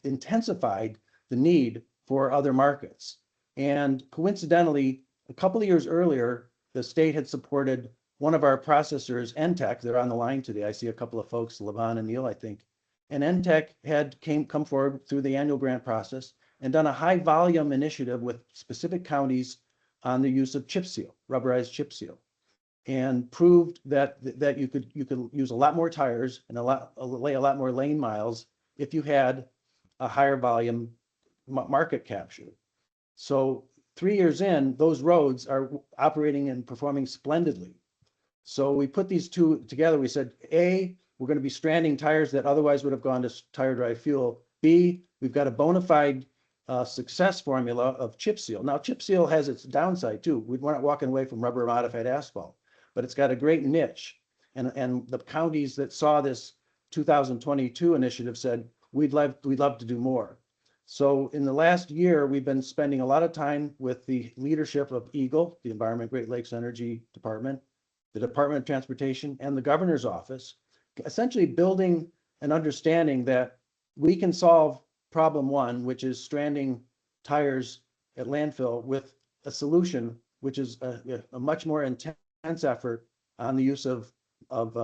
intensified the need for other markets. And coincidentally, a couple of years earlier, the state had supported one of our processors, NTEC. They're on the line today. I see a couple of folks, Levon and Neil, I think. And NTEC had come forward through the annual grant process and done a high volume initiative with specific counties on the use of chip seal, rubberized chip seal, and proved that you could use a lot more tires and lay a lot more lane miles if you had a higher volume market capture. So 3 years in, those roads are operating and performing splendidly. So we put these two together. We said, A, we're going to be stranding tires that otherwise would have gone to tire-derived fuel. B, we've got a bona fide success formula of chip seal. Now, chip seal has its downside too. We're not walking away from rubber modified asphalt, but it's got a great niche. And the counties that saw this 2022 initiative said, we'd love to do more. So in the last year, we've been spending a lot of time with the leadership of EGLE, the Environment Great Lakes Energy Department, the Department of Transportation, and the governor's office, essentially building an understanding that we can solve problem one, which is stranding tires at landfill, with a solution, which is a much more intense effort on the use of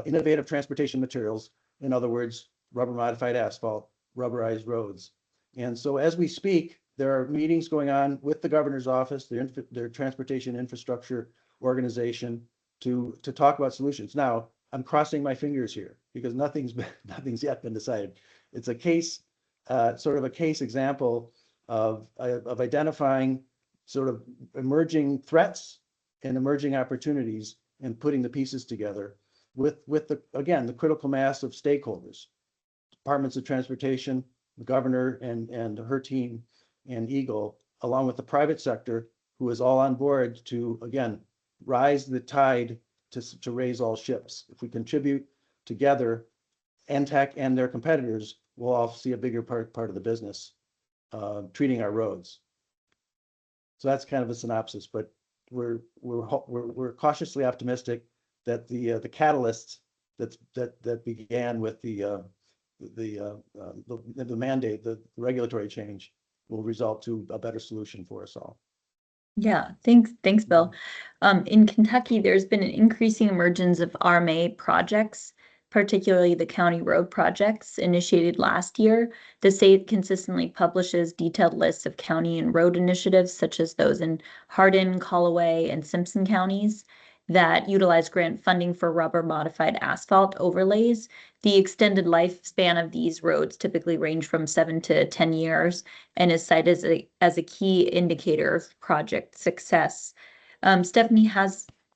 innovative transportation materials. In other words, rubber modified asphalt, rubberized roads. And so as we speak, there are meetings going on with the governor's office, their transportation infrastructure organization, to talk about solutions. Now, I'm crossing my fingers here because nothing's yet been decided. It's a case, sort of a case example of identifying sort of emerging threats and emerging opportunities and putting the pieces together with again, the critical mass of stakeholders, departments of transportation, the governor and her team and Eagle, along with the private sector, who is all on board to, again, rise the tide to raise all ships. If we contribute together, NTAC and their competitors will all see a bigger part of the business, treating our roads. So that's kind of a synopsis, but we're cautiously optimistic that the catalyst that began with the mandate, the regulatory change, will result to a better solution for us all. Yeah, thanks, Bill. In Kentucky, there's been an increasing emergence of RMA projects, particularly the county road projects initiated last year. The state consistently publishes detailed lists of county and road initiatives, such as those in Hardin, Callaway, and Simpson counties, that utilize grant funding for rubber modified asphalt overlays. The extended lifespan of these roads typically range from 7 to 10 years and is cited as a key indicator of project success. Stephanie,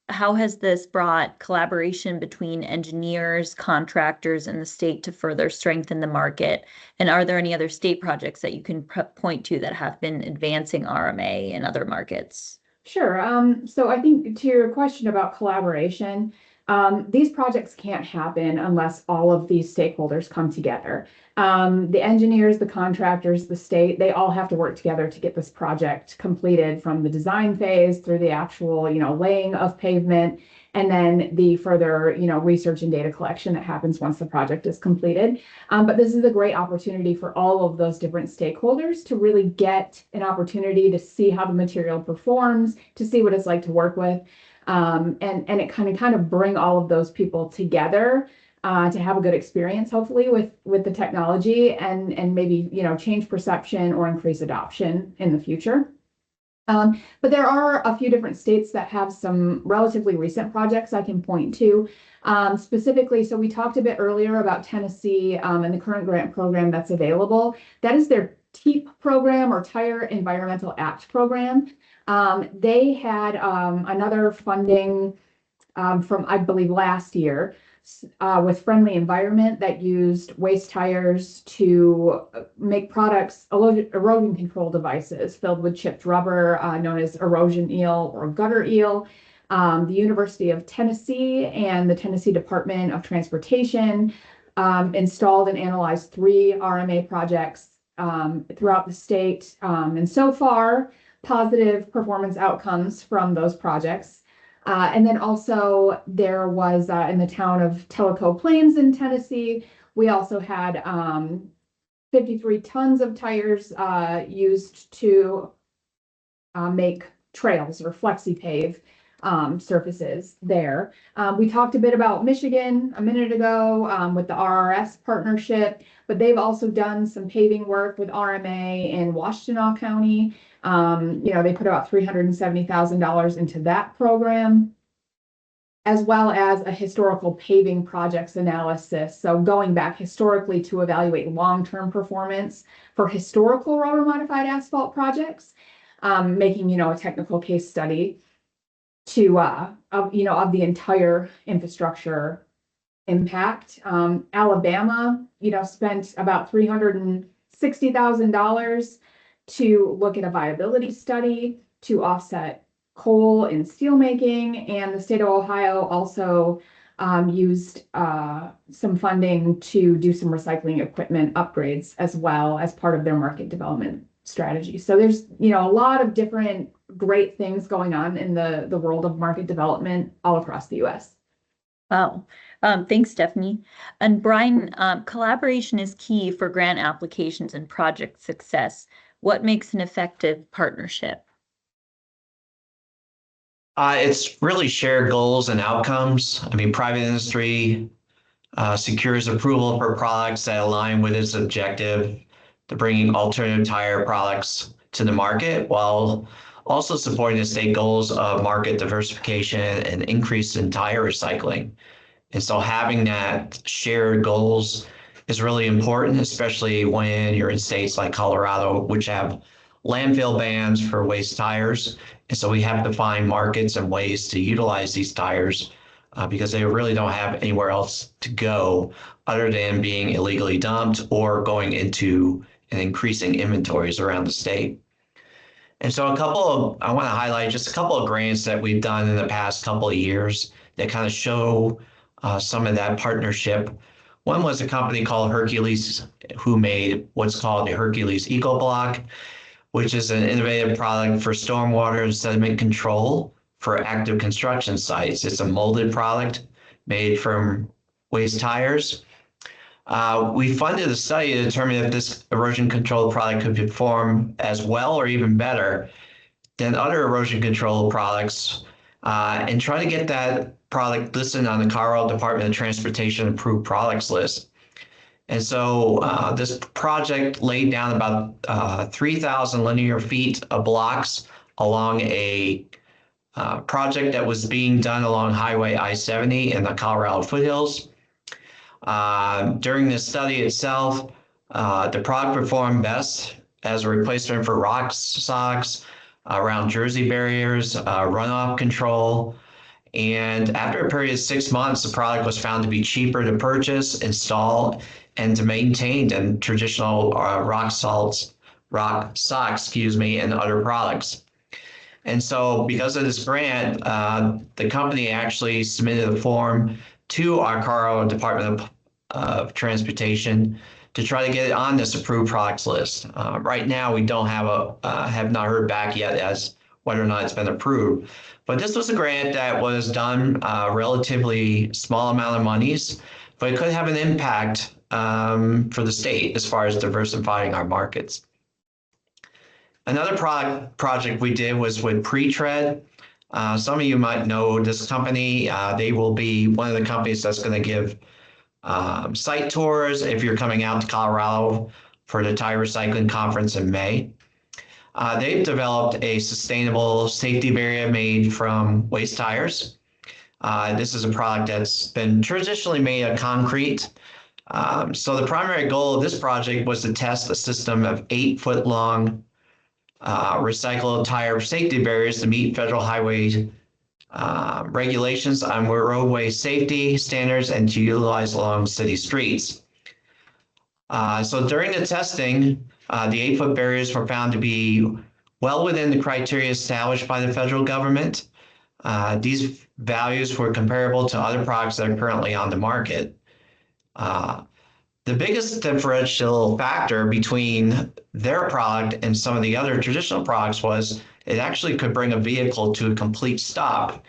how has this brought collaboration between engineers, contractors, and the state to further strengthen the market? And are there any other state projects that you can point to that have been advancing RMA in other markets? Sure. So I think to your question about collaboration, these projects can't happen unless all of these stakeholders come together. The engineers, the contractors, the state, they all have to work together to get this project completed, from the design phase through the actual, laying of pavement, and then the further, research and data collection that happens once the project is completed. But this is a great opportunity for all of those different stakeholders to really get an opportunity to see how the material performs, to see what it's like to work with. And it kind of bring all of those people together to have a good experience, hopefully, with the technology, and maybe, change perception or increase adoption in the future. But there are a few different states that have some relatively recent projects I can point to. Specifically, so we talked a bit earlier about Tennessee and the current grant program that's available. That is their TEAP program, or Tire Environmental Act program. They had another funding from, I believe, last year with Friendly Environment that used waste tires to make products, erosion control devices filled with chipped rubber, known as erosion eel or gutter eel. The University of Tennessee and the Tennessee Department of Transportation installed and analyzed 3 RMA projects throughout the state. And so far, positive performance outcomes from those projects. And then also there was in the town of Tellico Plains in Tennessee, we also had 53 tons of tires used to make trails or flexi-pave surfaces there. We talked a bit about Michigan a minute ago with the RRS partnership, but they've also done some paving work with RMA in Washtenaw County. They put about $370,000 into that program, as well as a historical paving projects analysis. So going back historically to evaluate long-term performance for historical rubber modified asphalt projects, making, a technical case study to, of the entire infrastructure impact. Alabama, spent about $360,000 to look at a viability study to offset coal in steelmaking, and the state of Ohio also used some funding to do some recycling equipment upgrades as well as part of their market development strategy. So there's a lot of different great things going on in the world of market development all across the U.S. Wow. Thanks, Stephanie. And Brian, collaboration is key for grant applications and project success. What makes an effective partnership? It's really shared goals and outcomes. I mean, private industry secures approval for products that align with its objective to bringing alternative tire products to the market, while also supporting the state goals of market diversification and increase in tire recycling. And so having that shared goals is really important, especially when you're in states like Colorado, which have landfill bans for waste tires. And so we have to find markets and ways to utilize these tires because they really don't have anywhere else to go other than being illegally dumped or going into and increasing inventories around the state. And so I want to highlight just a couple of grants that we've done in the past couple of years that kind of show some of that partnership. One was a company called Hercules who made what's called the Hercules Eco Block, which is an innovative product for stormwater and sediment control for active construction sites. It's a molded product made from waste tires. We funded a study to determine if this erosion control product could perform as well or even better than other erosion control products and try to get that product listed on the Colorado Department of Transportation approved products list. And so this project laid down about 3,000 linear feet of blocks along a project that was being done along Highway I-70 in the Colorado foothills. During the study itself, the product performed best as a replacement for rock socks, around Jersey barriers, runoff control. And after a period of 6 months, the product was found to be cheaper to purchase, install, and to maintain than traditional rock socks, and other products. And so because of this grant, the company actually submitted a form to our Colorado Department of Transportation to try to get it on this approved products list. Right now, we don't have not heard back yet as whether or not it's been approved. But this was a grant that was done relatively small amount of monies, but it could have an impact for the state as far as diversifying our markets. Another project we did was with Pre-Tread. Some of you might know this company. They will be one of the companies that's going to give site tours if you're coming out to Colorado for the Tire Recycling Conference in May. They've developed a sustainable safety barrier made from waste tires. This is a product that's been traditionally made of concrete. So the primary goal of this project was to test a system of 8-foot-long recycled tire safety barriers to meet federal highway regulations on roadway safety standards and to utilize along city streets. So during the testing, the 8-foot barriers were found to be well within the criteria established by the federal government. These values were comparable to other products that are currently on the market. The biggest differential factor between their product and some of the other traditional products was it actually could bring a vehicle to a complete stop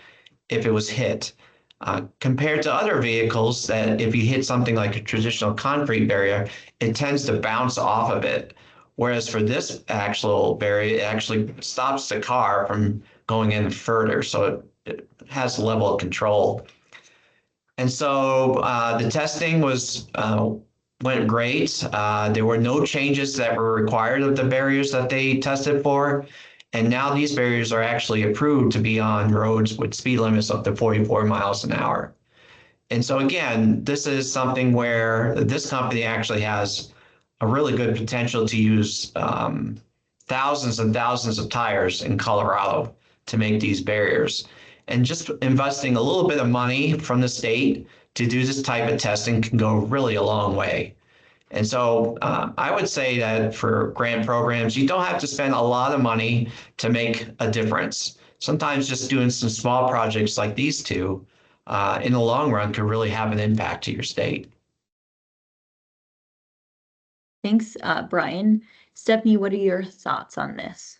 if it was hit. Compared to other vehicles that if you hit something like a traditional concrete barrier, it tends to bounce off of it. Whereas for this actual barrier, it actually stops the car from going in further. So it has a level of control. And so the testing went great. There were no changes that were required of the barriers that they tested for. And now these barriers are actually approved to be on roads with speed limits up to 44 miles an hour. And so again, this is something where this company actually has a really good potential to use thousands and thousands of tires in Colorado to make these barriers. And just investing a little bit of money from the state to do this type of testing can go really a long way. And so I would say that for grant programs, you don't have to spend a lot of money to make a difference. Sometimes just doing some small projects like these two in the long run could really have an impact to your state. Thanks, Brian. Stephanie, what are your thoughts on this?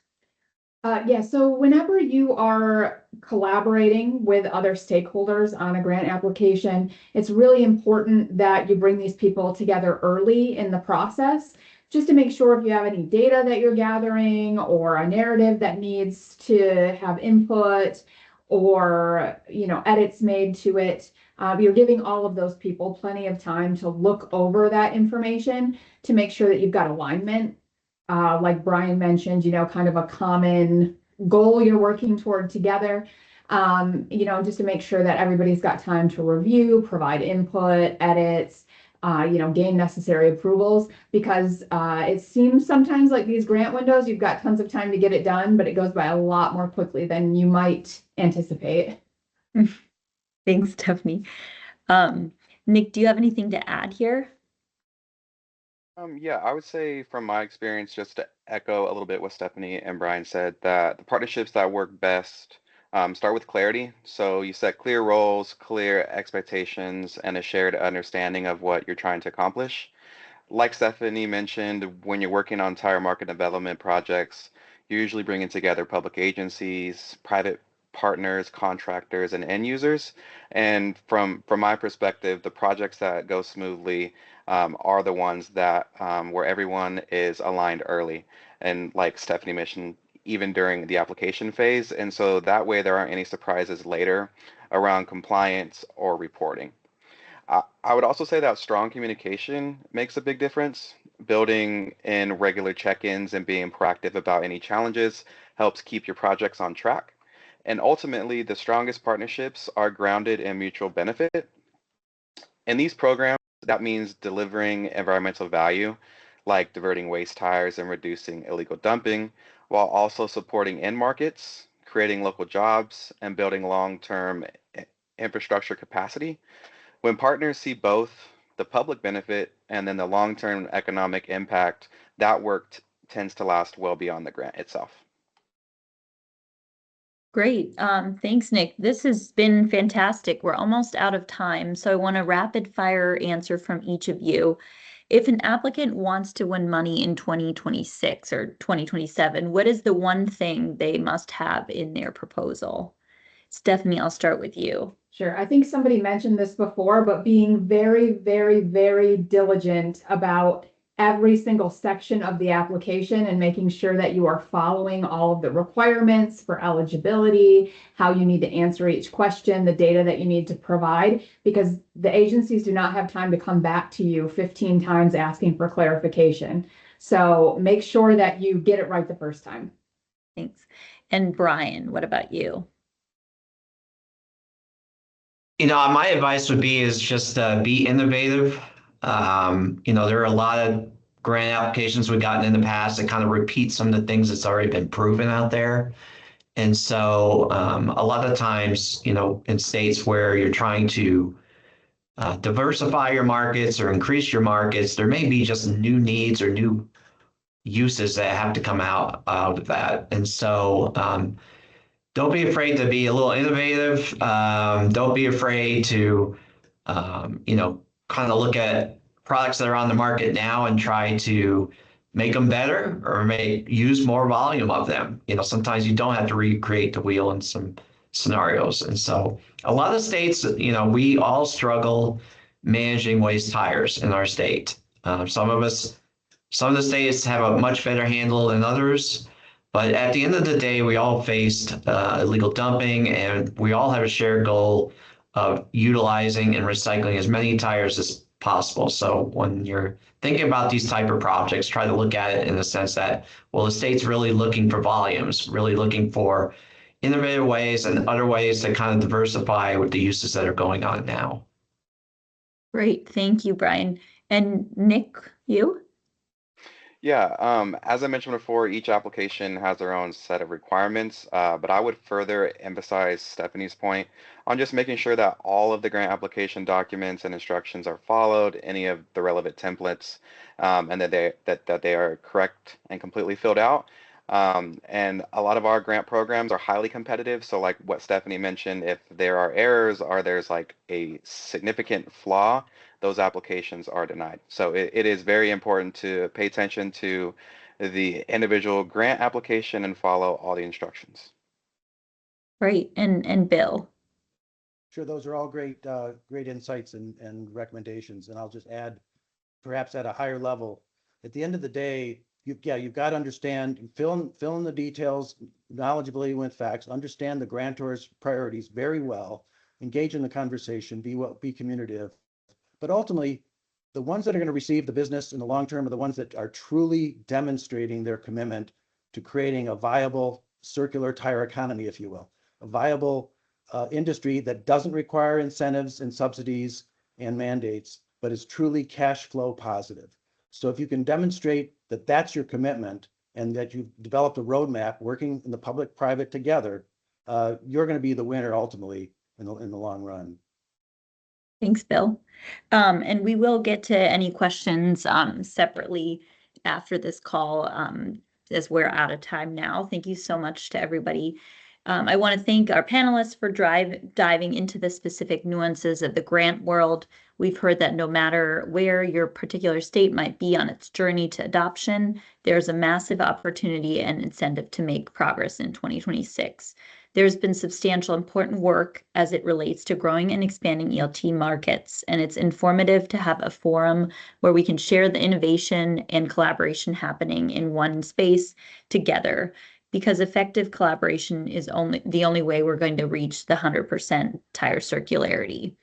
Yeah, so whenever you are collaborating with other stakeholders on a grant application, it's really important that you bring these people together early in the process, just to make sure if you have any data that you're gathering or a narrative that needs to have input or, edits made to it, you're giving all of those people plenty of time to look over that information to make sure that you've got alignment. Like Brian mentioned, kind of a common goal you're working toward together, just to make sure that everybody's got time to review, provide input, edits, gain necessary approvals, because it seems sometimes like these grant windows, you've got tons of time to get it done, but it goes by a lot more quickly than you might anticipate. Thanks, Stephanie. Nick, do you have anything to add here? Yeah, I would say from my experience, just to echo a little bit what Stephanie and Brian said, that the partnerships that work best start with clarity. So you set clear roles, clear expectations, and a shared understanding of what you're trying to accomplish. Like Stephanie mentioned, when you're working on tire market development projects, you're usually bringing together public agencies, private partners, contractors, and end users. And from my perspective, the projects that go smoothly are the ones that where everyone is aligned early. And like Stephanie mentioned, even during the application phase. And so that way there aren't any surprises later around compliance or reporting. I would also say that strong communication makes a big difference. Building in regular check-ins and being proactive about any challenges helps keep your projects on track. And ultimately, the strongest partnerships are grounded in mutual benefit. In these programs, that means delivering environmental value, like diverting waste tires and reducing illegal dumping, while also supporting end markets, creating local jobs, and building long-term infrastructure capacity. When partners see both the public benefit and then the long-term economic impact, that work tends to last well beyond the grant itself. Great. Thanks, Nick. This has been fantastic. We're almost out of time, so I want a rapid fire answer from each of you. If an applicant wants to win money in 2026 or 2027, what is the one thing they must have in their proposal? Stephanie, I'll start with you. Sure. I think somebody mentioned this before, but being very, very, very diligent about every single section of the application and making sure that you are following all of the requirements for eligibility, how you need to answer each question, the data that you need to provide, because the agencies do not have time to come back to you 15 times asking for clarification. So make sure that you get it right the first time. Thanks. And Brian, what about you? My advice would be is just be innovative. There are a lot of grant applications we've gotten in the past that kind of repeat some of the things that's already been proven out there. And so a lot of times, in states where you're trying to diversify your markets or increase your markets, there may be just new needs or new uses that have to come out of that. And so don't be afraid to be a little innovative. Don't be afraid to, kind of look at products that are on the market now and try to make them better or use more volume of them. Sometimes you don't have to recreate the wheel in some scenarios. And so a lot of states, we all struggle managing waste tires in our state. Some of the states have a much better handle than others. But at the end of the day, we all faced illegal dumping, and we all have a shared goal of utilizing and recycling as many tires as possible. So when you're thinking about these type of projects, try to look at it in the sense that, well, the state's really looking for volumes, really looking for innovative ways and other ways to kind of diversify with the uses that are going on now. Great. Thank you, Brian. And Nick, you? Yeah, as I mentioned before, each application has their own set of requirements, but I would further emphasize Stephanie's point on just making sure that all of the grant application documents and instructions are followed, any of the relevant templates, and that they are correct and completely filled out. And a lot of our grant programs are highly competitive. So like what Stephanie mentioned, if there are errors or there's like a significant flaw, those applications are denied. So it is very important to pay attention to the individual grant application and follow all the instructions. Right. And Bill. Sure, those are all great insights and recommendations. And I'll just add, perhaps at a higher level, at the end of the day, you've got to understand, fill in the details, knowledgeably with facts, understand the grantor's priorities very well, engage in the conversation, be communicative. But ultimately, the ones that are going to receive the business in the long term are the ones that are truly demonstrating their commitment to creating a viable circular tire economy, if you will, a viable industry that doesn't require incentives and subsidies and mandates, but is truly cash flow positive. So if you can demonstrate that that's your commitment and that you've developed a roadmap working in the public-private together, you're going to be the winner ultimately in the long run. Thanks, Bill. And we will get to any questions separately after this call, as we're out of time now. Thank you so much to everybody. I want to thank our panelists for diving into the specific nuances of the grant world. We've heard that no matter where your particular state might be on its journey to adoption, there's a massive opportunity and incentive to make progress in 2026. There's been substantial important work as it relates to growing and expanding ELT markets, and it's informative to have a forum where we can share the innovation and collaboration happening in one space together, because effective collaboration is the only way we're going to reach the 100% tire circularity.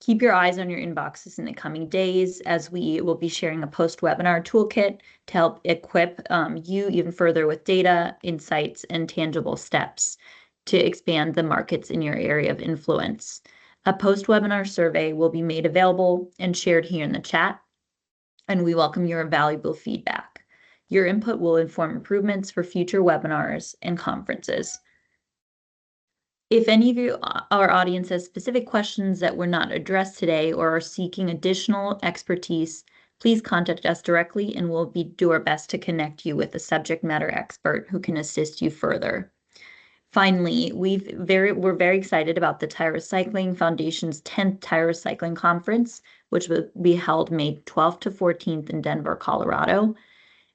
Keep your eyes on your inboxes in the coming days, as we will be sharing a post-webinar toolkit to help equip you even further with data, insights, and tangible steps to expand the markets in your area of influence. A post-webinar survey will be made available and shared here in the chat, and we welcome your valuable feedback. Your input will inform improvements for future webinars and conferences. If any of you, our audience, has specific questions that were not addressed today or are seeking additional expertise, please contact us directly and we'll do our best to connect you with a subject matter expert who can assist you further. Finally, we're very excited about the Tire Recycling Foundation's 10th Tire Recycling Conference, which will be held May 12th to 14th in Denver, Colorado.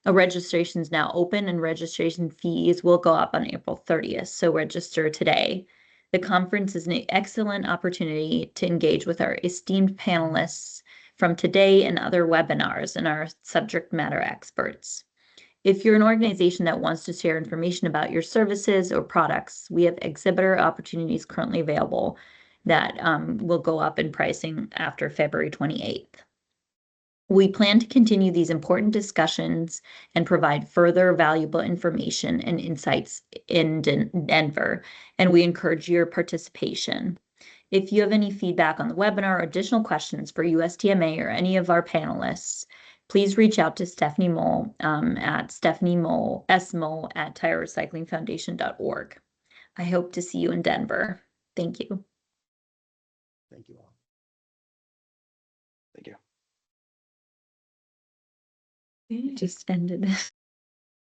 Registration is now open and registration fees will go up on April 30th, so register today. The conference is an excellent opportunity to engage with our esteemed panelists from today and other webinars and our subject matter experts. If you're an organization that wants to share information about your services or products, we have exhibitor opportunities currently available that will go up in pricing after February 28th. We plan to continue these important discussions and provide further valuable information and insights in Denver, and we encourage your participation. If you have any feedback on the webinar or additional questions for USTMA or any of our panelists, please reach out to Stephanie Mole at stephaniemole@tirerecyclingfoundation.org. I hope to see you in Denver. Thank you. Thank you all. Thank you. Just ended.